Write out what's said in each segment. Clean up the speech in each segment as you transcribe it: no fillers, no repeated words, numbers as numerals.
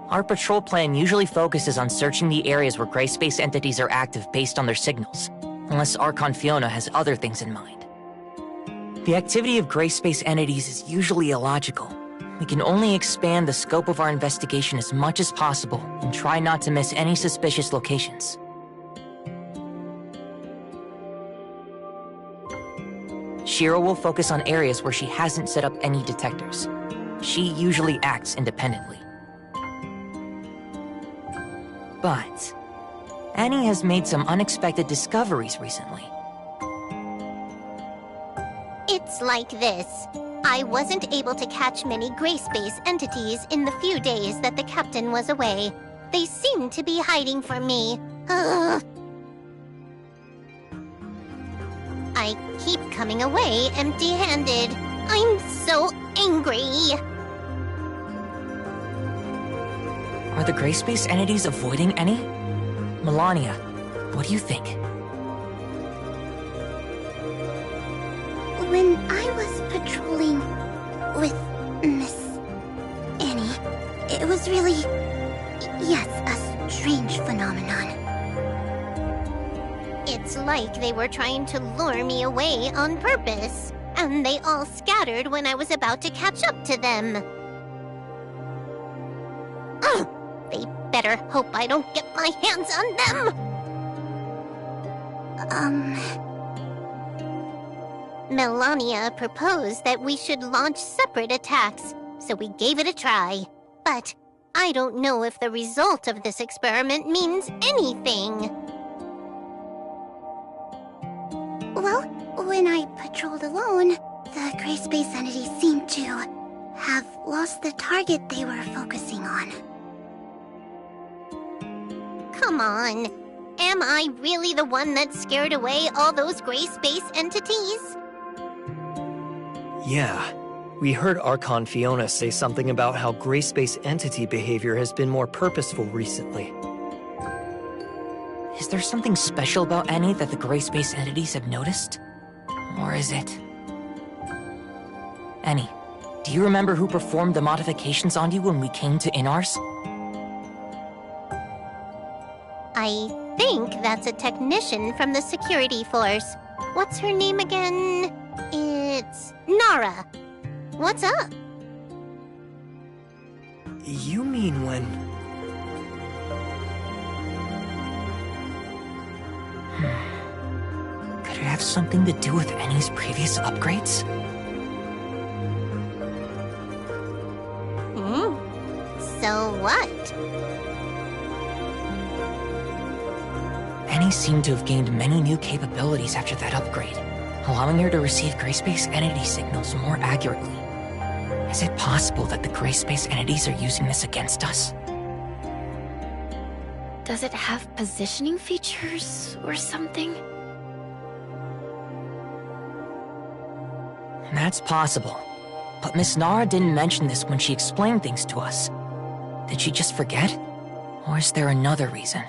Our patrol plan usually focuses on searching the areas where gray space entities are active based on their signals, unless Archon Fiona has other things in mind. The activity of gray space entities is usually illogical. We can only expand the scope of our investigation as much as possible and try not to miss any suspicious locations. Shiro will focus on areas where she hasn't set up any detectors. She usually acts independently. But Annie has made some unexpected discoveries recently. It's like this. I wasn't able to catch many gray space entities in the few days that the captain was away. They seemed to be hiding from me. Ugh. I keep coming away empty-handed. I'm so angry. Are the gray space entities avoiding any? Melania, what do you think? When I was patrolling with Miss Annie, it was really, yes, a strange phenomenon. It's like they were trying to lure me away on purpose, and they all scattered when I was about to catch up to them. Ugh, they better hope I don't get my hands on them! Melania proposed that we should launch separate attacks, so we gave it a try. But I don't know if the result of this experiment means anything. Well, when I patrolled alone, the gray space entities seemed to have lost the target they were focusing on. Come on. Am I really the one that scared away all those gray space entities? Yeah. We heard Archon Fiona say something about how gray space entity behavior has been more purposeful recently. Is there something special about Annie that the gray space entities have noticed? Or is it... Annie, do you remember who performed the modifications on you when we came to Inars? I think that's a technician from the security force. What's her name again? It's Nara. What's up? You mean when... Could it have something to do with Annie's previous upgrades? So what? Annie seemed to have gained many new capabilities after that upgrade, allowing her to receive gray space entity signals more accurately. Is it possible that the gray space entities are using this against us? Does it have positioning features or something? That's possible. But Miss Nara didn't mention this when she explained things to us. Did she just forget? Or is there another reason?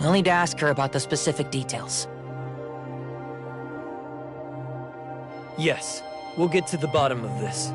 We'll need to ask her about the specific details. Yes, we'll get to the bottom of this.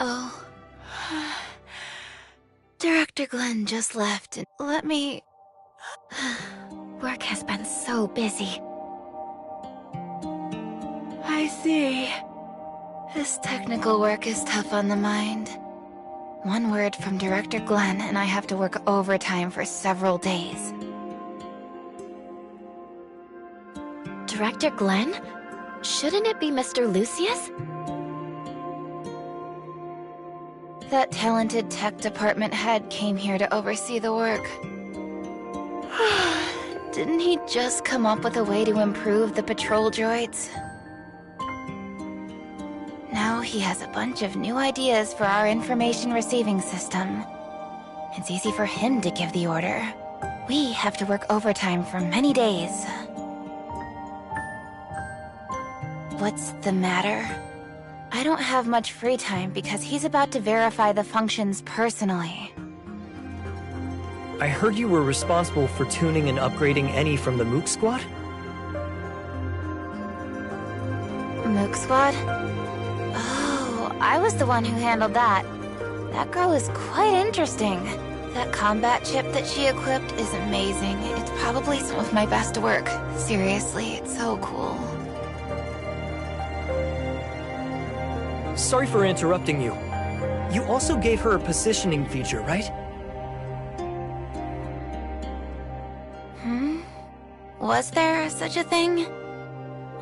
Oh. Director Glenn just left and let me... Work has been so busy. I see. This technical work is tough on the mind. One word from Director Glenn and I have to work overtime for several days. Director Glenn? Shouldn't it be Mr. Lucius? That talented tech department head came here to oversee the work. Didn't he just come up with a way to improve the patrol droids? Now he has a bunch of new ideas for our information receiving system. It's easy for him to give the order. We have to work overtime for many days. What's the matter? I don't have much free time because he's about to verify the functions personally. I heard you were responsible for tuning and upgrading any from the Mook Squad? Mook Squad? Oh, I was the one who handled that. That girl is quite interesting. That combat chip that she equipped is amazing. It's probably some of my best work. Seriously, it's so cool. Sorry for interrupting you. You also gave her a positioning feature, right? Was there such a thing?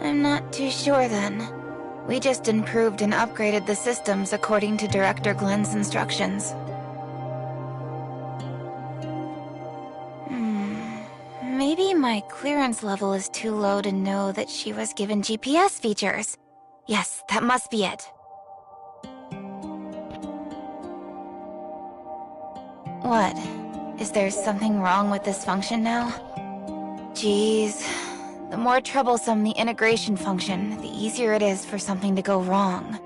I'm not too sure then. We just improved and upgraded the systems according to Director Glenn's instructions. Maybe my clearance level is too low to know that she was given GPS features. Yes, that must be it. What? Is there something wrong with this function now? Jeez. The more troublesome the integration function, the easier it is for something to go wrong.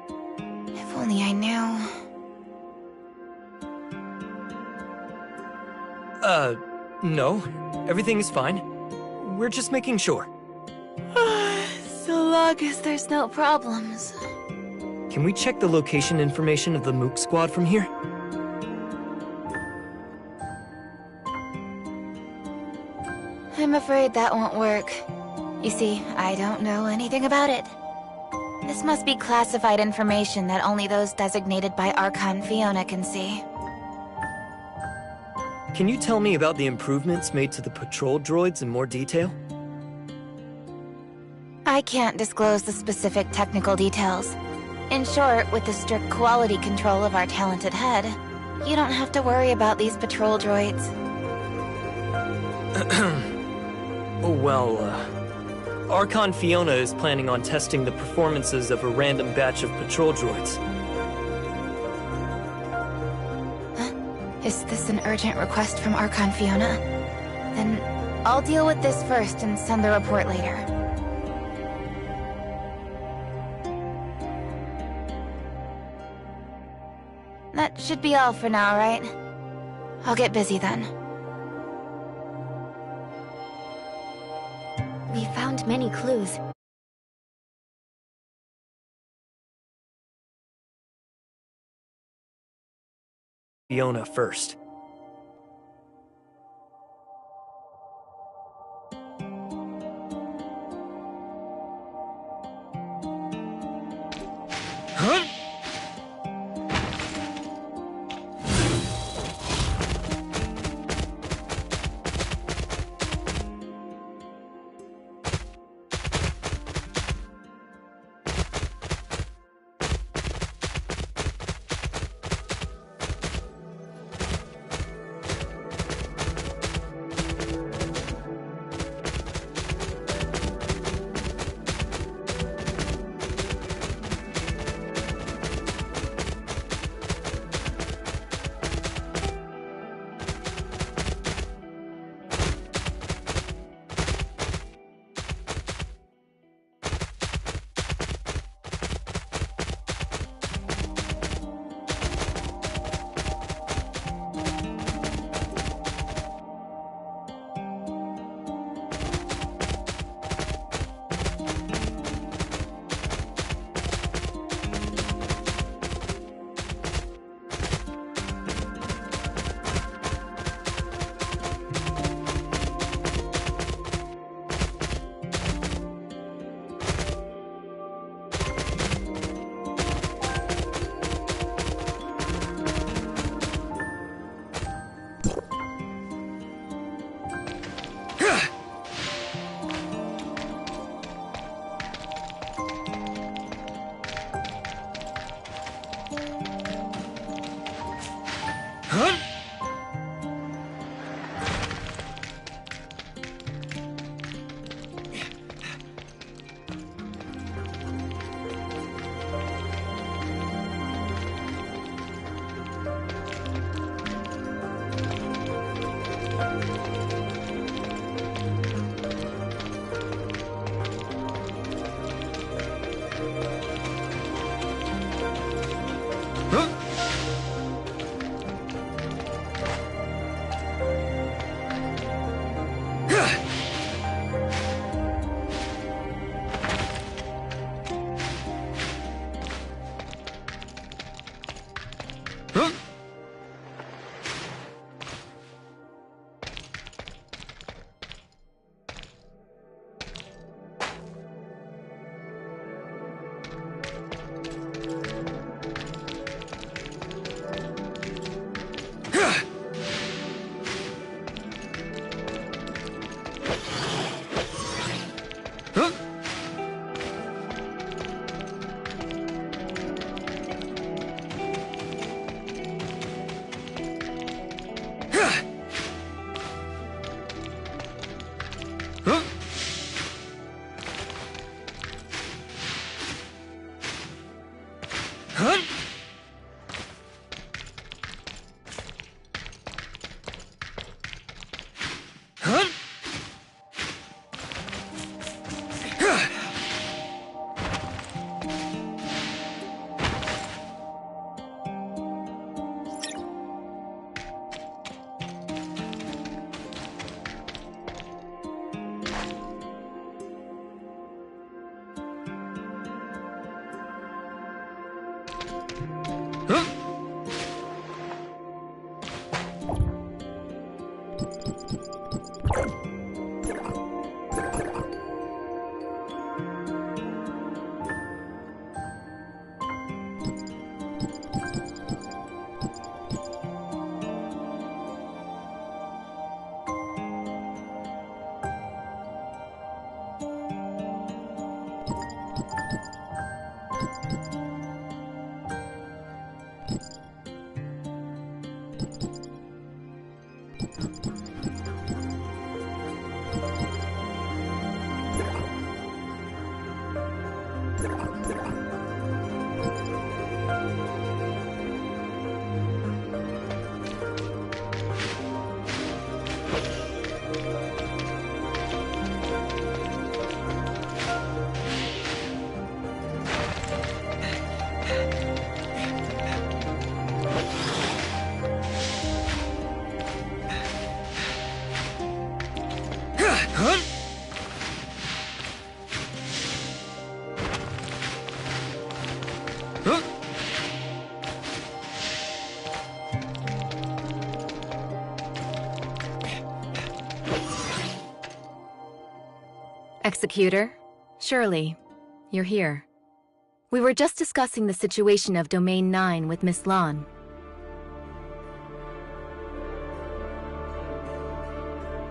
If only I knew. No. Everything is fine. We're just making sure. So long as there's no problems. Can we check the location information of the Mook Squad from here? I'm afraid that won't work. You see, I don't know anything about it. This must be classified information that only those designated by Archon Fiona can see. Can you tell me about the improvements made to the patrol droids in more detail? I can't disclose the specific technical details. In short, with the strict quality control of our talented head, you don't have to worry about these patrol droids. Oh, well, Archon Fiona is planning on testing the performances of a random batch of patrol droids. Is this an urgent request from Archon Fiona? Then I'll deal with this first and send the report later. That should be all for now, right? I'll get busy then. We found many clues. Fiona first. Executor. Shirley, you're here. We were just discussing the situation of Domain 9 with Miss Lon.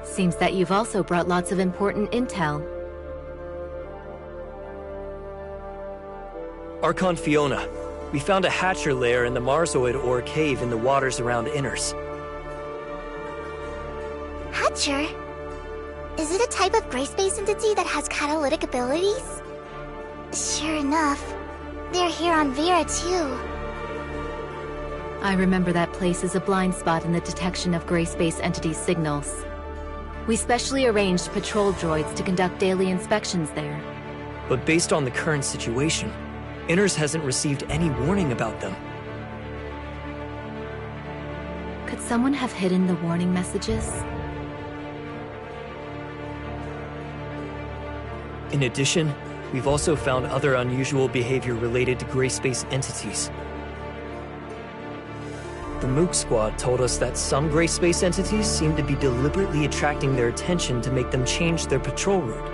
Seems that you've also brought lots of important intel. Archon Fiona, we found a Hatcher lair in the Marsoid ore cave in the waters around Inners. Hatcher? Is it a type of gray space entity that has catalytic abilities? Sure enough. They're here on Vera, too. I remember that place as a blind spot in the detection of gray space entity signals. We specially arranged patrol droids to conduct daily inspections there. But based on the current situation, Inners hasn't received any warning about them. Could someone have hidden the warning messages? In addition, we've also found other unusual behavior related to gray space entities. The Mook Squad told us that some gray space entities seem to be deliberately attracting their attention to make them change their patrol route.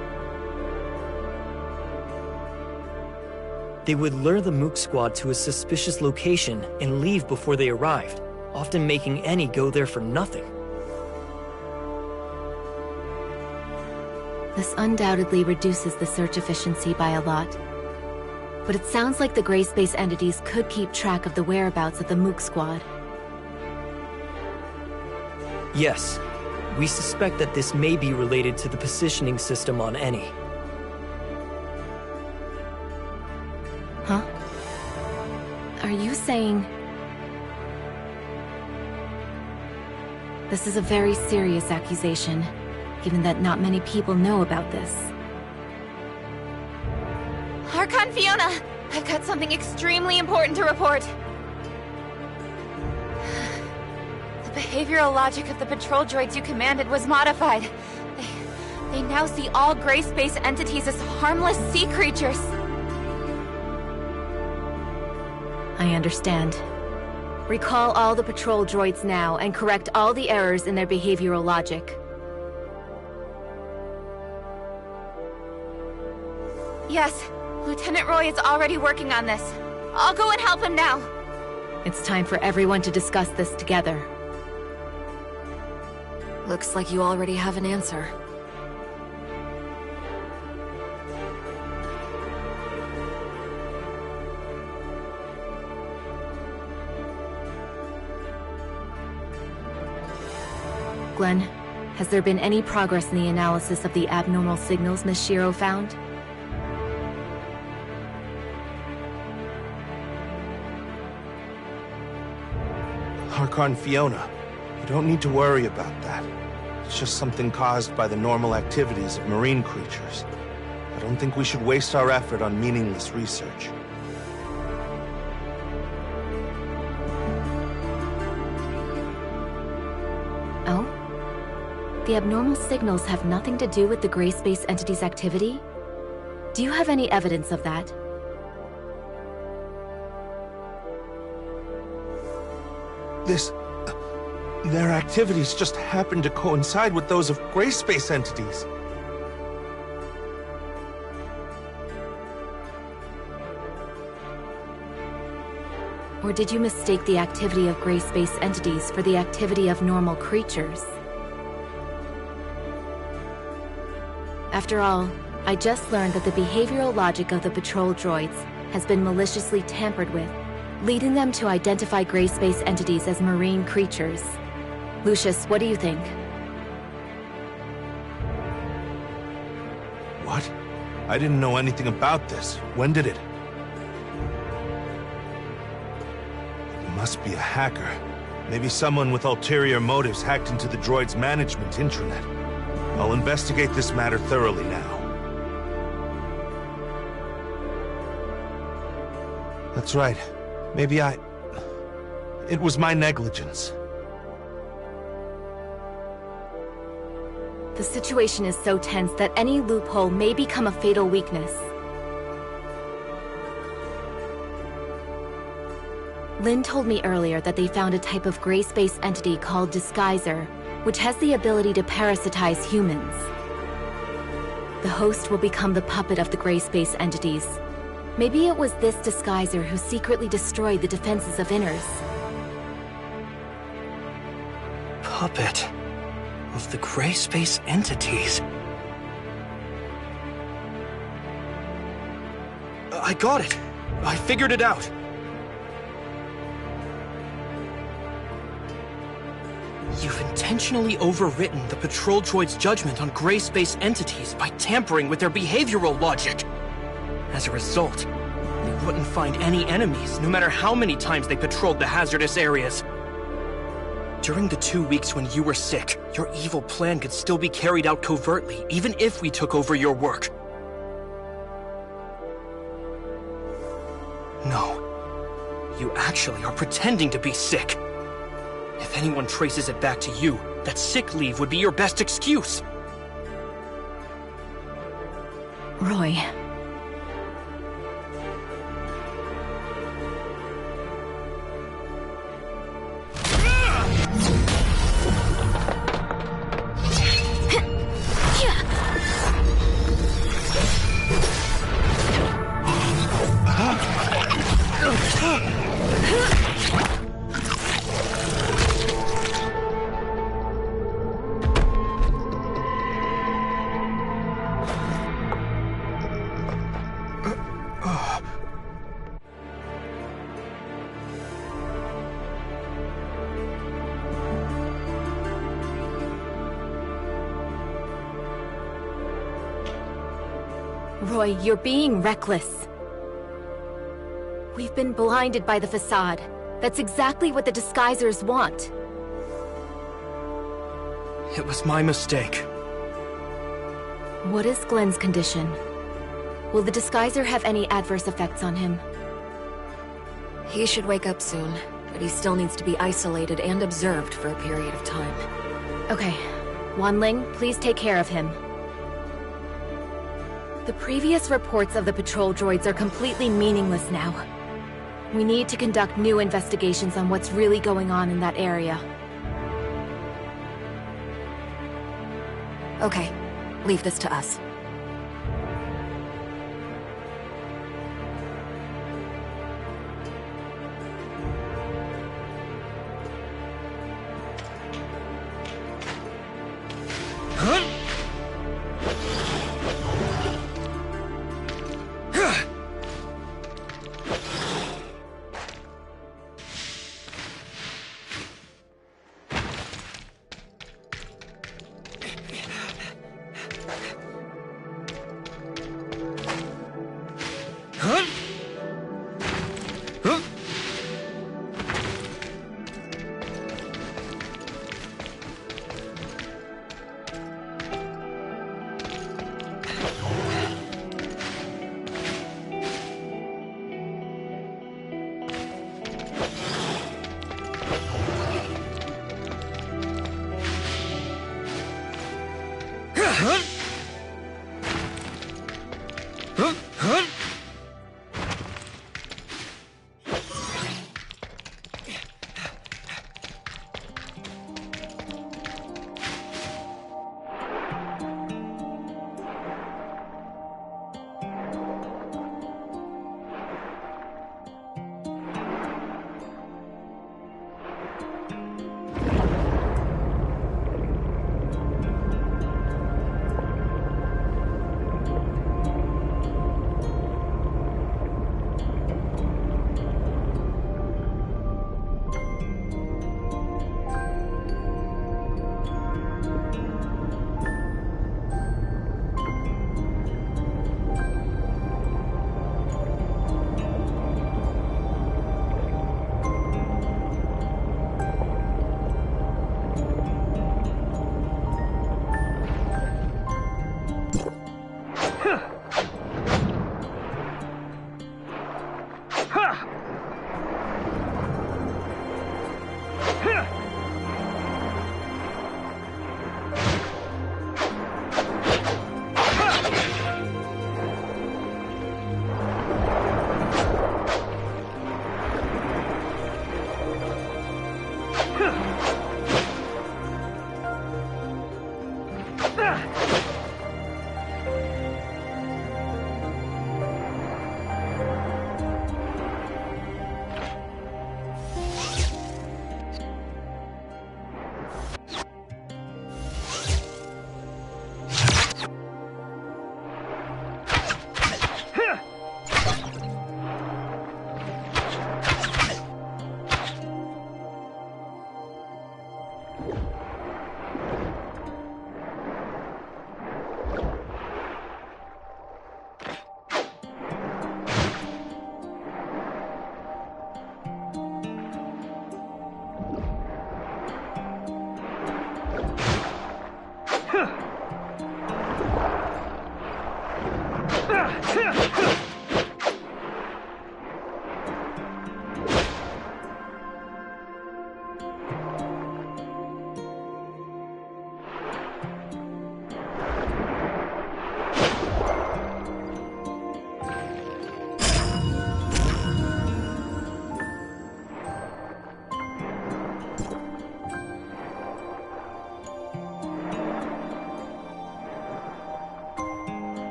They would lure the Mook Squad to a suspicious location and leave before they arrived, often making any go there for nothing. This undoubtedly reduces the search efficiency by a lot. But it sounds like the gray space entities could keep track of the whereabouts of the Mook Squad. Yes, we suspect that this may be related to the positioning system on Eni. Huh? Are you saying... This is a very serious accusation, given that not many people know about this. Archon Fiona! I've got something extremely important to report. The behavioral logic of the patrol droids you commanded was modified. They now see all gray space entities as harmless sea creatures. I understand. Recall all the patrol droids now and correct all the errors in their behavioral logic. Yes, Lieutenant Roy is already working on this. I'll go and help him now. It's time for everyone to discuss this together. Looks like you already have an answer. Glenn, has there been any progress in the analysis of the abnormal signals Miss Shiro found? Archon Fiona, you don't need to worry about that. It's just something caused by the normal activities of marine creatures. I don't think we should waste our effort on meaningless research. Oh? The abnormal signals have nothing to do with the gray space entity's activity? Do you have any evidence of that? Their activities just happen to coincide with those of gray space entities. Or did you mistake the activity of gray space entities for the activity of normal creatures? After all, I just learned that the behavioral logic of the patrol droids has been maliciously tampered with, leading them to identify gray space entities as marine creatures. Lucius, what do you think? What? I didn't know anything about this. When did it? It must be a hacker. Maybe someone with ulterior motives hacked into the droid's management intranet. I'll investigate this matter thoroughly now. That's right. Maybe it was my negligence. The situation is so tense that any loophole may become a fatal weakness. Lynn told me earlier that they found a type of gray space entity called Disguiser, which has the ability to parasitize humans. the host will become the puppet of the gray space entities. Maybe it was this disguiser who secretly destroyed the defenses of Inners. Puppet of the gray space entities. I got it! I figured it out! You've intentionally overwritten the patrol droid's judgment on gray space entities by tampering with their behavioral logic. As a result, they wouldn't find any enemies, no matter how many times they patrolled the hazardous areas. During the 2 weeks when you were sick, your evil plan could still be carried out covertly, even if we took over your work. No. You actually are pretending to be sick. If anyone traces it back to you, that sick leave would be your best excuse. Roy. Roy, you're being reckless. We've been blinded by the facade. That's exactly what the disguisers want. It was my mistake. What is Glenn's condition? Will the disguiser have any adverse effects on him? He should wake up soon, but he still needs to be isolated and observed for a period of time. Okay. Wanling, please take care of him. The previous reports of the patrol droids are completely meaningless now. We need to conduct new investigations on what's really going on in that area. Okay, leave this to us.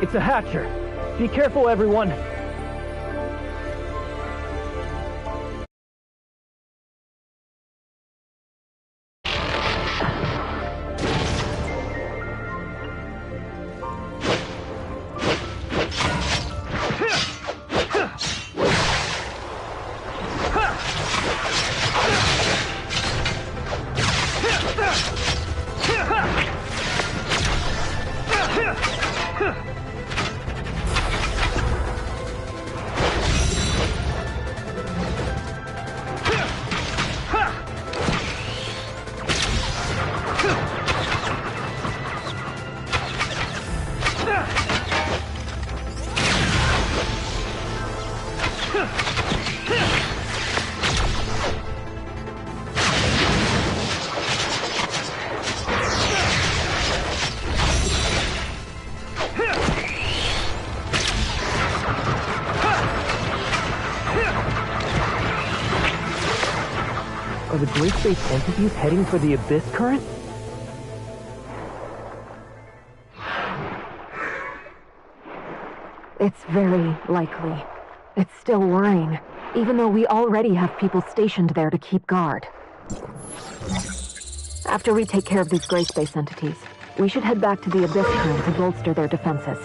It's a hatcher. Be careful, everyone. Are the Gray Space entities heading for the Abyss Current? It's very likely. It's still worrying, even though we already have people stationed there to keep guard. After we take care of these Gray Space entities, we should head back to the Abyss Current to bolster their defenses.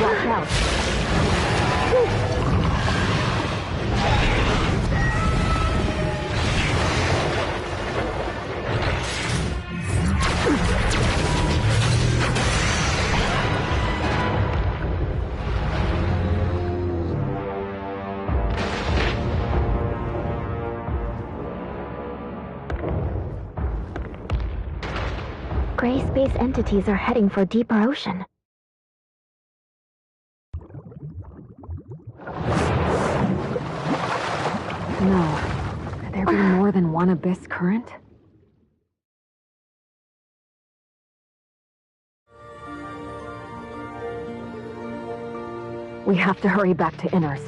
Watch out. Gray space entities are heading for deeper ocean. No. Could there be more than one Abyss Current? We have to hurry back to Inners.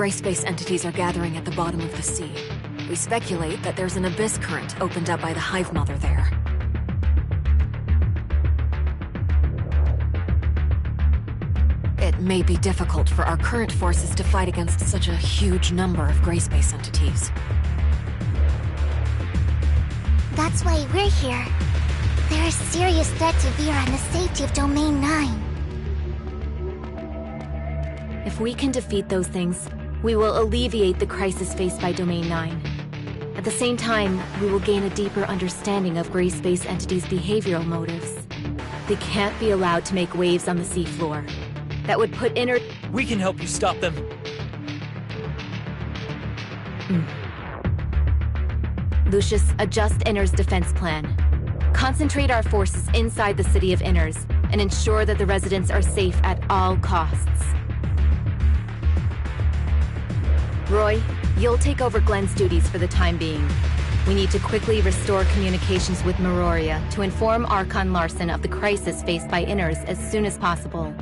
Gray space entities are gathering at the bottom of the sea. We speculate that there's an abyss current opened up by the Hive Mother there. It may be difficult for our current forces to fight against such a huge number of gray space entities. That's why we're here. They're a serious threat to Vera and the safety of Domain 9. If we can defeat those things, we will alleviate the crisis faced by Domain 9. At the same time, we will gain a deeper understanding of gray space entities' behavioral motives. They can't be allowed to make waves on the seafloor. That would put inner... We can help you stop them. Lucius, adjust Inner's defense plan. Concentrate our forces inside the city of Inners, and ensure that the residents are safe at all costs. Roy, you'll take over Glenn's duties for the time being. We need to quickly restore communications with Meroria to inform Archon Larson of the crisis faced by Inners as soon as possible.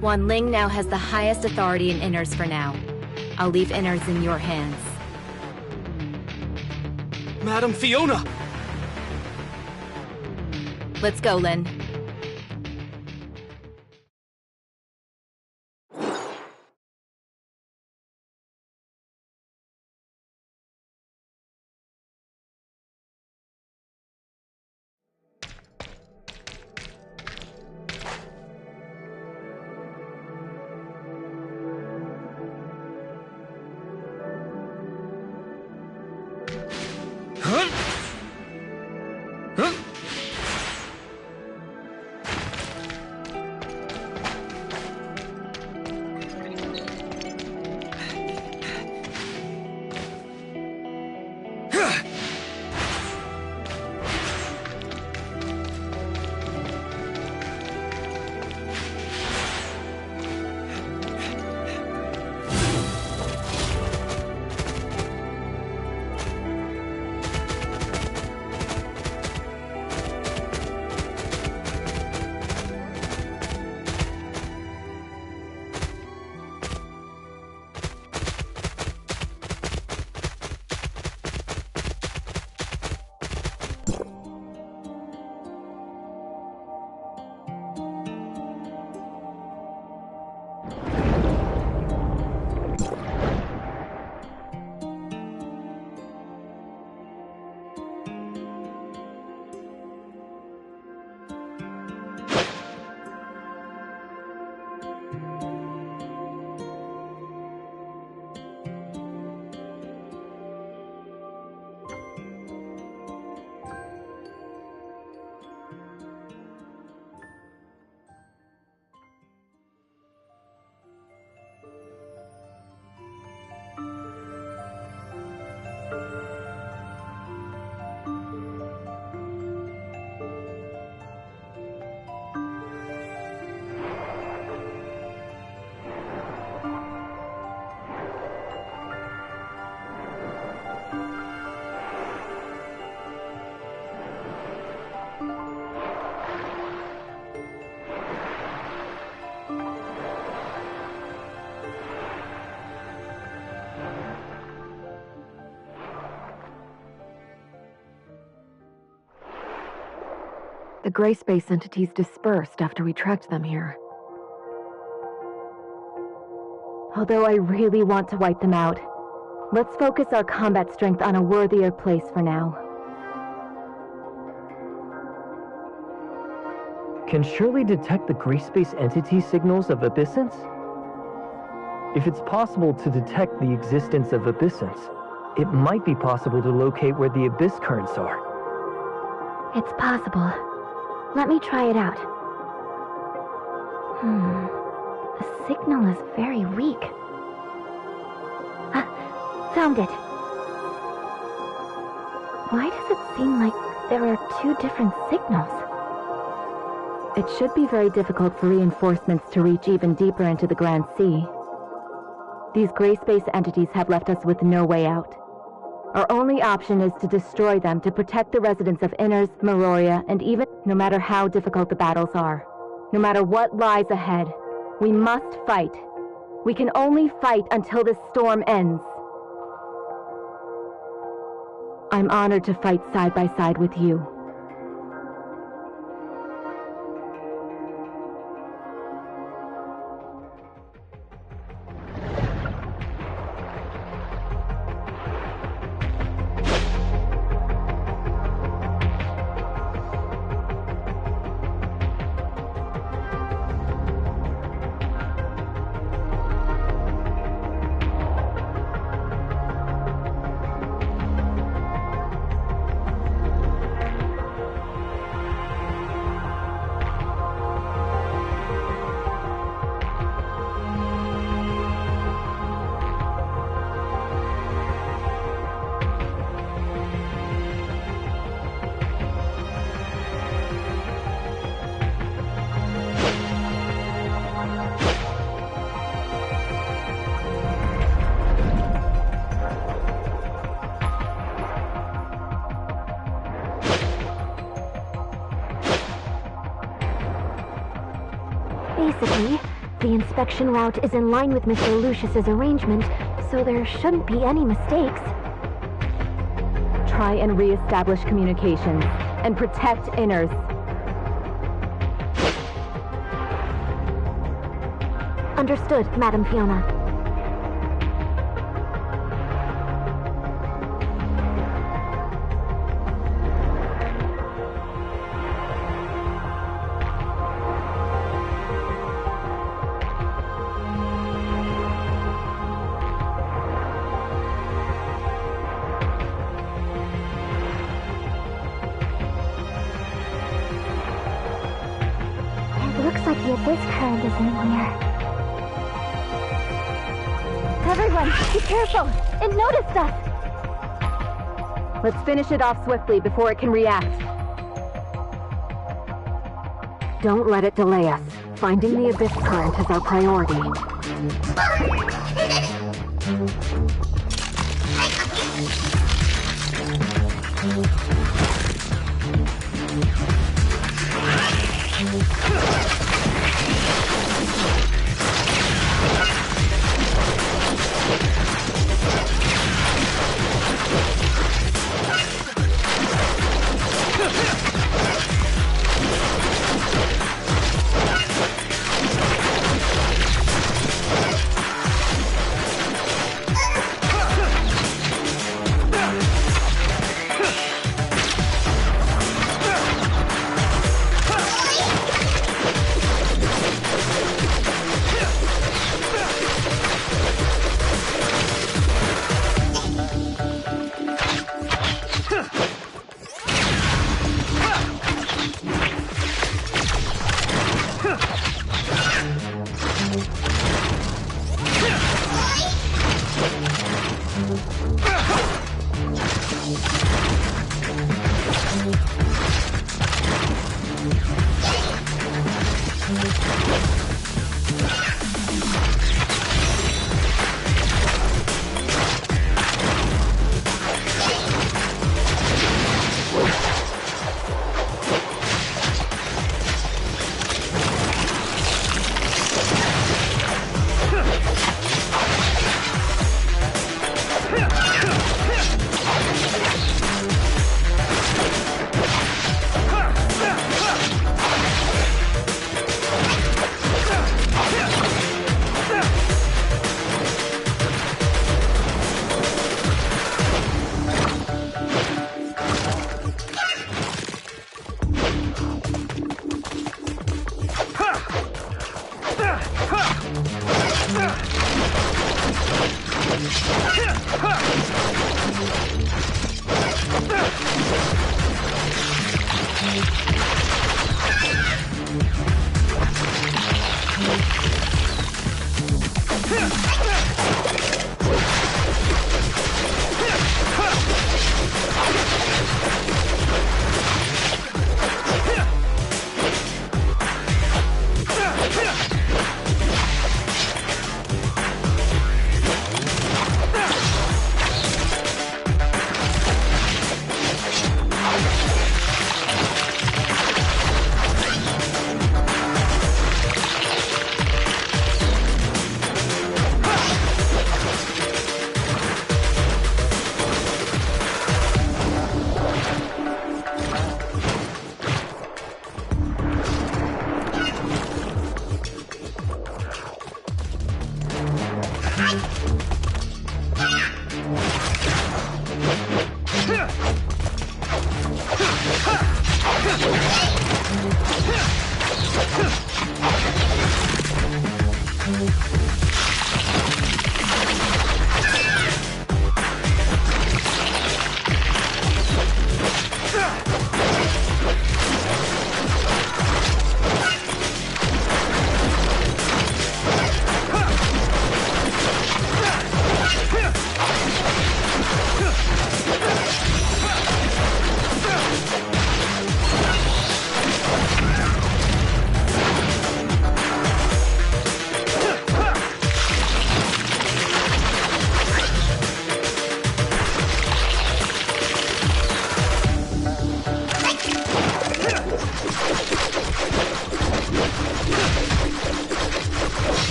Wan Ling now has the highest authority in Inners for now. I'll leave Inners in your hands. Madam Fiona! Let's go, Lin. The gray space entities dispersed after we tracked them here. Although I really want to wipe them out, let's focus our combat strength on a worthier place for now. Can Shirley detect the gray space entity signals of abyssins? If it's possible to detect the existence of abyssins, it might be possible to locate where the abyss currents are. It's possible. Let me try it out. The signal is very weak. Found it. Why does it seem like there are two different signals? It should be very difficult for reinforcements to reach even deeper into the Grand Sea. These gray space entities have left us with no way out. Our only option is to destroy them to protect the residents of Inners, Meroria, and even no matter how difficult the battles are. No matter what lies ahead, we must fight. We can only fight until this storm ends. I'm honored to fight side by side with you. Basically, the inspection route is in line with Mr. Lucius's arrangement, so there shouldn't be any mistakes. Try and re-establish communications, and protect Inners. Understood, Madam Fiona. Looks like the abyss current is in here. Everyone, be careful! It noticed us! Let's finish it off swiftly before it can react. Don't let it delay us. Finding the abyss current is our priority.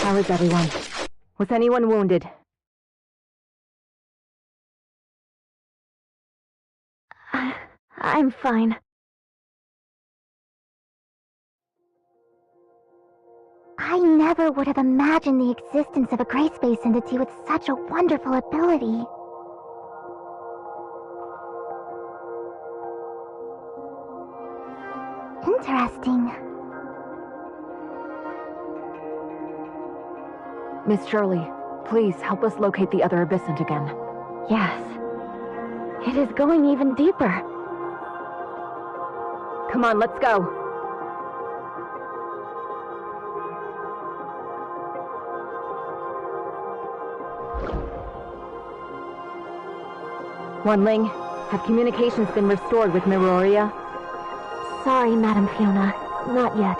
How is everyone? Was anyone wounded? I'm fine. I never would have imagined the existence of a gray space entity with such a wonderful ability. Interesting. Miss Shirley, please help us locate the other abyssant again. Yes. It is going even deeper. Come on, let's go. Wanling, have communications been restored with Miroria? Sorry, Madam Fiona. Not yet.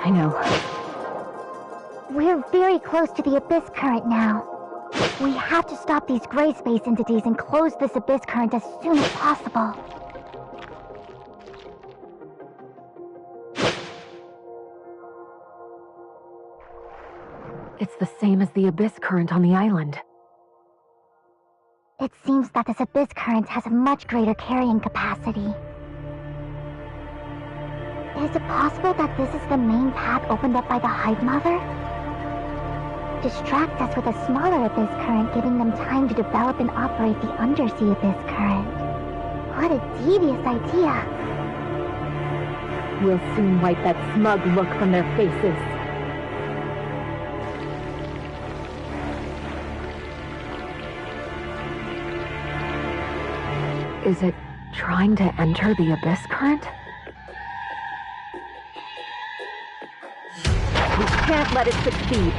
I know. We're very close to the abyss current now. We have to stop these gray space entities and close this abyss current as soon as possible. It's the same as the abyss current on the island. It seems that this abyss current has a much greater carrying capacity. Is it possible that this is the main path opened up by the Hive Mother? Distract us with a smaller abyss current, giving them time to develop and operate the undersea abyss current. What a devious idea. We'll soon wipe that smug look from their faces. Is it trying to enter the abyss current? We can't let it succeed.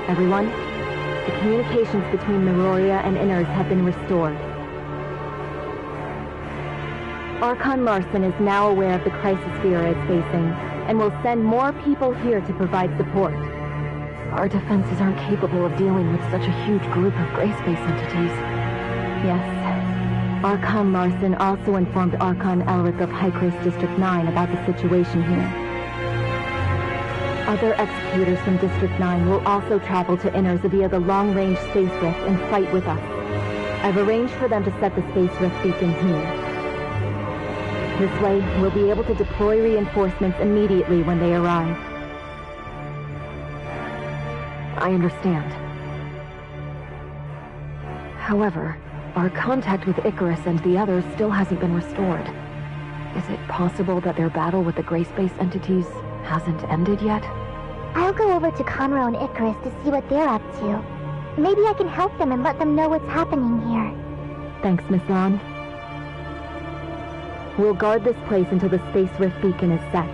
Everyone, the communications between Meroria and Inners have been restored. Archon Larson is now aware of the crisis Vera is facing, and will send more people here to provide support. Our defenses aren't capable of dealing with such a huge group of gray space entities. Yes. Archon Larson also informed Archon Elric of Hycris District 9 about the situation here. Other executors from District 9 will also travel to Inners via the long-range space rift and fight with us. I've arranged for them to set the space rift beacon here. This way, we'll be able to deploy reinforcements immediately when they arrive. I understand. However, our contact with Icarus and the others still hasn't been restored. Is it possible that their battle with the gray space entities hasn't ended yet? I'll go over to Conroe and Icarus to see what they're up to. Maybe I can help them and let them know what's happening here. Thanks, Miss Lan. We'll guard this place until the Space Rift beacon is set.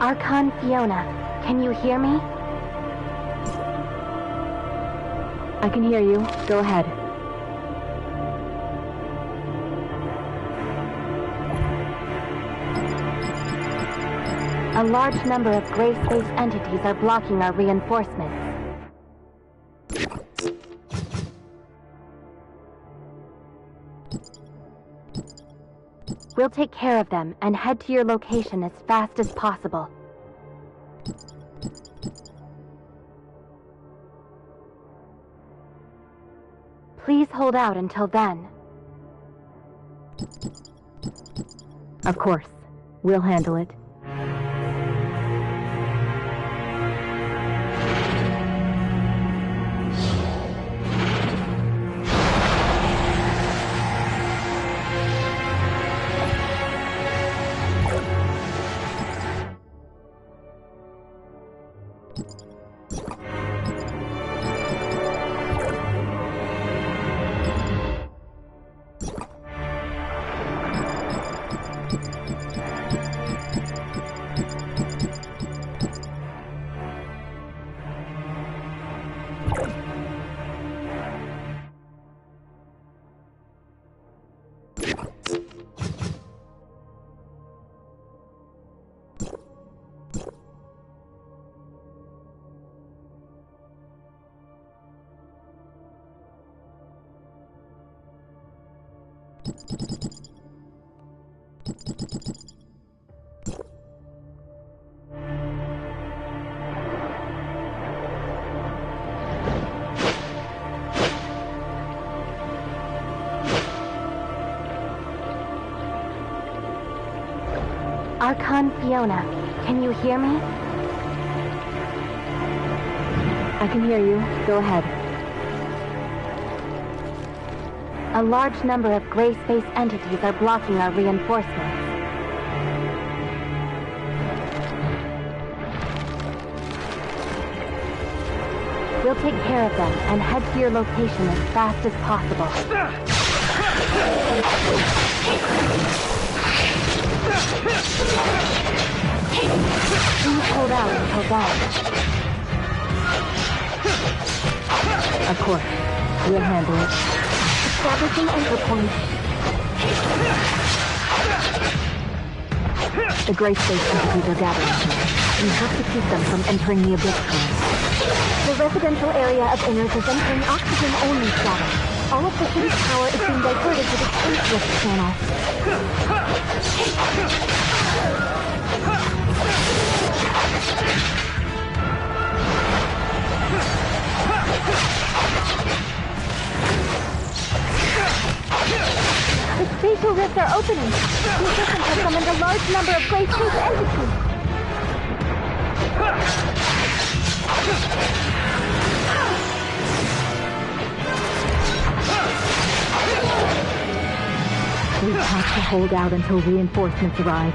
Archon Fiona, can you hear me? I can hear you. Go ahead. A large number of gray space entities are blocking our reinforcements. We'll take care of them and head to your location as fast as possible. Please hold out until then. Of course. We'll handle it. Archon Fiona, can you hear me? I can hear you. Go ahead. A large number of gray space entities are blocking our reinforcements. We'll take care of them and head to your location as fast as possible. Please hold out until then. Of course. We'll handle it. Establishing anchor point. The gray space entities are gathering here. We have to keep them from entering the Abyss Current. The residential area of Inners is entering oxygen-only status. All of the city's power is being diverted to the Space Rift channel. The spatial rifts are opening. The systems have summoned a large number of gray space entities. best to hold out until reinforcements arrive.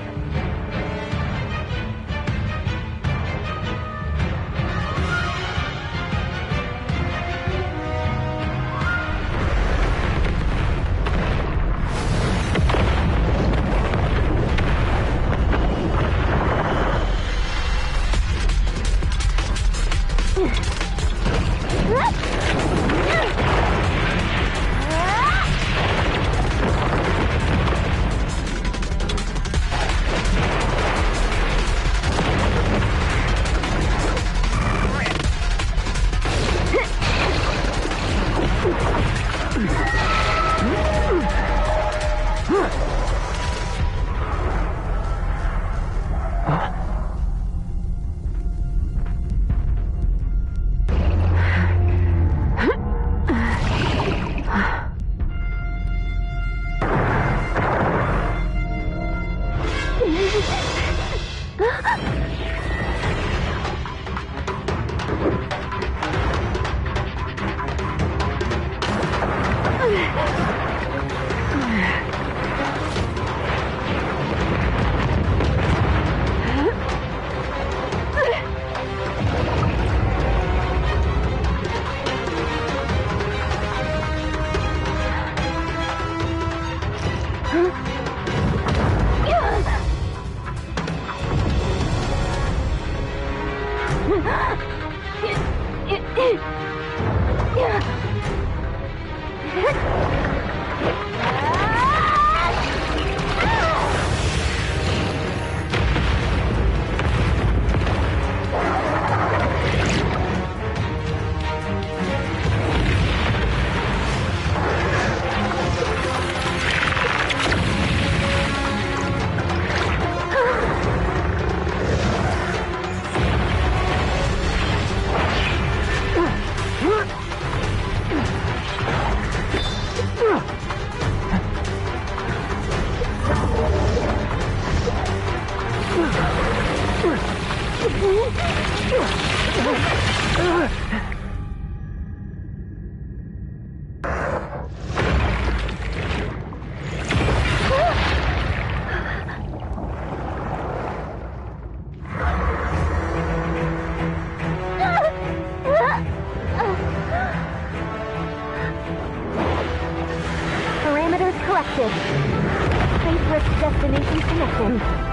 Space Rift destination connected.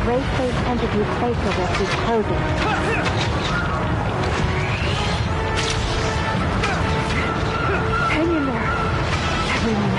gray space entity's facial rift is closing. Hang in there, everyone.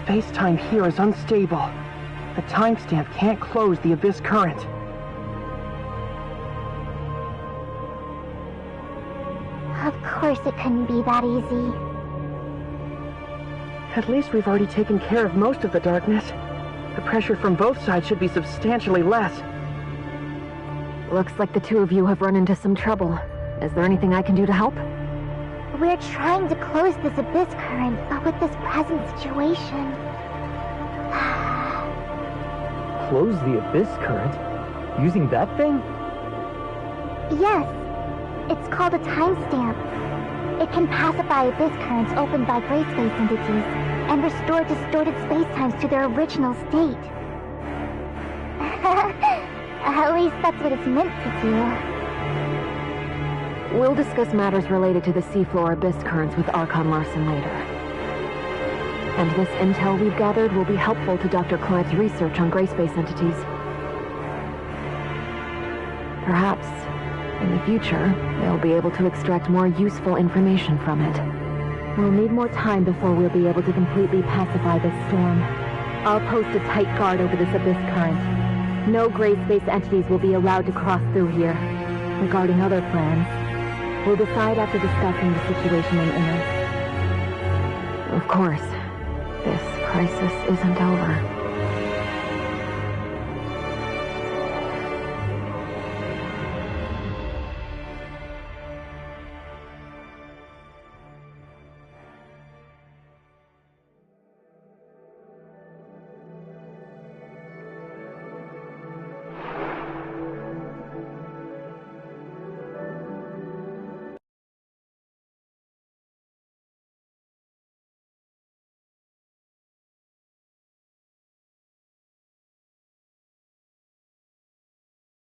Space-time here is unstable. The timestamp can't close the Abyss current. Of course it couldn't be that easy. At least we've already taken care of most of the darkness. The pressure from both sides should be substantially less. Looks like the two of you have run into some trouble. Is there anything I can do to help? We're trying to close this Abyss current, but with this present situation... Close the Abyss current? Using that thing? Yes. It's called a timestamp. It can pacify Abyss currents opened by gray space entities and restore distorted spacetimes to their original state. At least that's what it's meant to do. We'll discuss matters related to the seafloor Abyss currents with Archon Larson later. And this intel we've gathered will be helpful to Dr. Clive's research on gray space entities. Perhaps, in the future, they'll be able to extract more useful information from it. We'll need more time before we'll be able to completely pacify this storm. I'll post a tight guard over this Abyss current. No gray space entities will be allowed to cross through here. Regarding other plans, we'll decide after discussing the situation in Inner. Of course, this crisis isn't over.